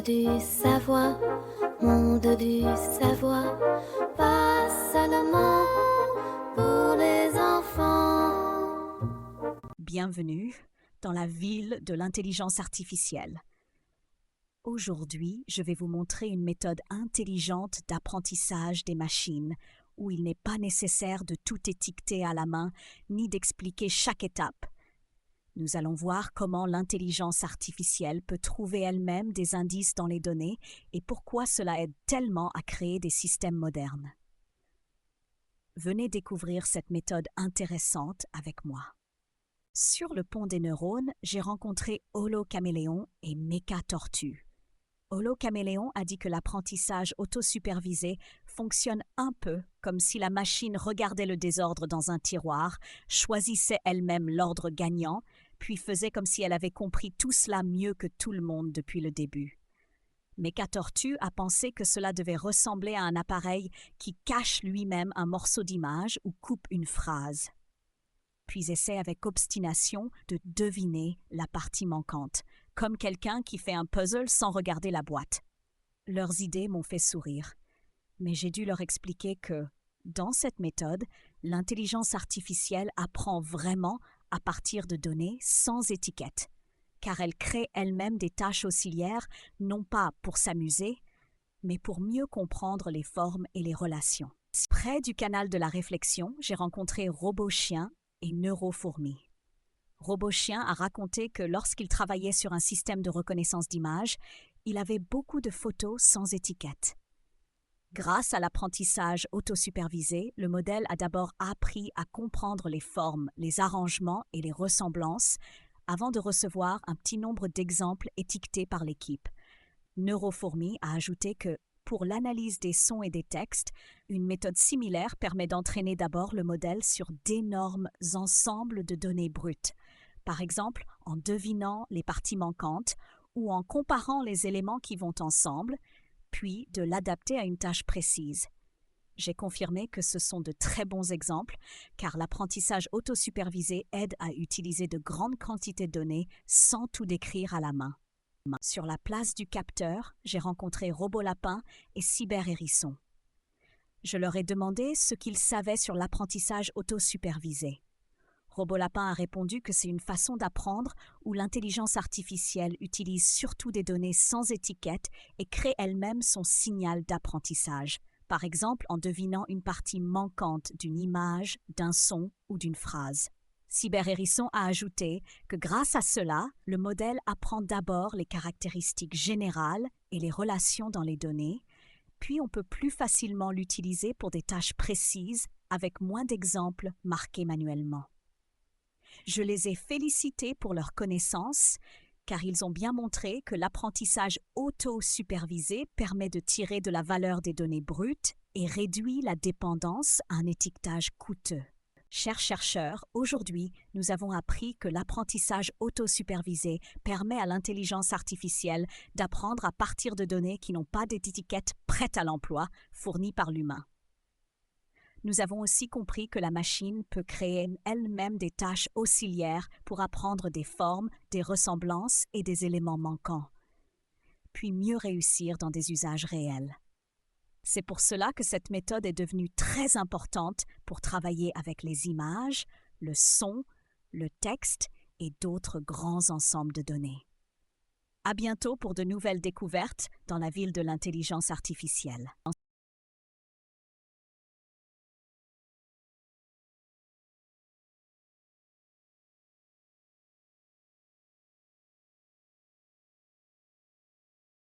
du savoir, monde du savoir, pas seulement pour les enfants. Bienvenue dans la ville de l'intelligence artificielle. Aujourd'hui, je vais vous montrer une méthode intelligente d'apprentissage des machines où il n'est pas nécessaire de tout étiqueter à la main ni d'expliquer chaque étape. Nous allons voir comment l'intelligence artificielle peut trouver elle-même des indices dans les données et pourquoi cela aide tellement à créer des systèmes modernes. Venez découvrir cette méthode intéressante avec moi. Sur le pont des neurones, j'ai rencontré Holocaméléon et Mecha Tortue. Holocaméléon a dit que l'apprentissage autosupervisé fonctionne un peu comme si la machine regardait le désordre dans un tiroir, choisissait elle-même l'ordre gagnant, puis faisait comme si elle avait compris tout cela mieux que tout le monde depuis le début. Mecha Tortue a pensé que cela devait ressembler à un appareil qui cache lui-même un morceau d'image ou coupe une phrase. Puis essaie avec obstination de deviner la partie manquante, comme quelqu'un qui fait un puzzle sans regarder la boîte. Leurs idées m'ont fait sourire, mais j'ai dû leur expliquer que, dans cette méthode, l'intelligence artificielle apprend vraiment à partir de données sans étiquette, car elle crée elle-même des tâches auxiliaires, non pas pour s'amuser, mais pour mieux comprendre les formes et les relations. Près du canal de la réflexion, j'ai rencontré RobotChien et Neurofourmi. RobotChien a raconté que lorsqu'il travaillait sur un système de reconnaissance d'images, il avait beaucoup de photos sans étiquette. Grâce à l'apprentissage autosupervisé, le modèle a d'abord appris à comprendre les formes, les arrangements et les ressemblances avant de recevoir un petit nombre d'exemples étiquetés par l'équipe. Neurofourmi a ajouté que, pour l'analyse des sons et des textes, une méthode similaire permet d'entraîner d'abord le modèle sur d'énormes ensembles de données brutes, par exemple en devinant les parties manquantes ou en comparant les éléments qui vont ensemble, puis de l'adapter à une tâche précise. J'ai confirmé que ce sont de très bons exemples, car l'apprentissage autosupervisé aide à utiliser de grandes quantités de données sans tout décrire à la main. Sur la place du capteur, j'ai rencontré Robolapin et Cyberhérisson. Je leur ai demandé ce qu'ils savaient sur l'apprentissage autosupervisé. Robolapin a répondu que c'est une façon d'apprendre où l'intelligence artificielle utilise surtout des données sans étiquette et crée elle-même son signal d'apprentissage, par exemple en devinant une partie manquante d'une image, d'un son ou d'une phrase. Cyberhérisson a ajouté que grâce à cela, le modèle apprend d'abord les caractéristiques générales et les relations dans les données, puis on peut plus facilement l'utiliser pour des tâches précises avec moins d'exemples marqués manuellement. Je les ai félicités pour leur connaissance, car ils ont bien montré que l'apprentissage auto-supervisé permet de tirer de la valeur des données brutes et réduit la dépendance à un étiquetage coûteux. Chers chercheurs, aujourd'hui, nous avons appris que l'apprentissage autosupervisé permet à l'intelligence artificielle d'apprendre à partir de données qui n'ont pas d'étiquette prête à l'emploi fournie par l'humain. Nous avons aussi compris que la machine peut créer elle-même des tâches auxiliaires pour apprendre des formes, des ressemblances et des éléments manquants, puis mieux réussir dans des usages réels. C'est pour cela que cette méthode est devenue très importante pour travailler avec les images, le son, le texte et d'autres grands ensembles de données. À bientôt pour de nouvelles découvertes dans la ville de l'intelligence artificielle.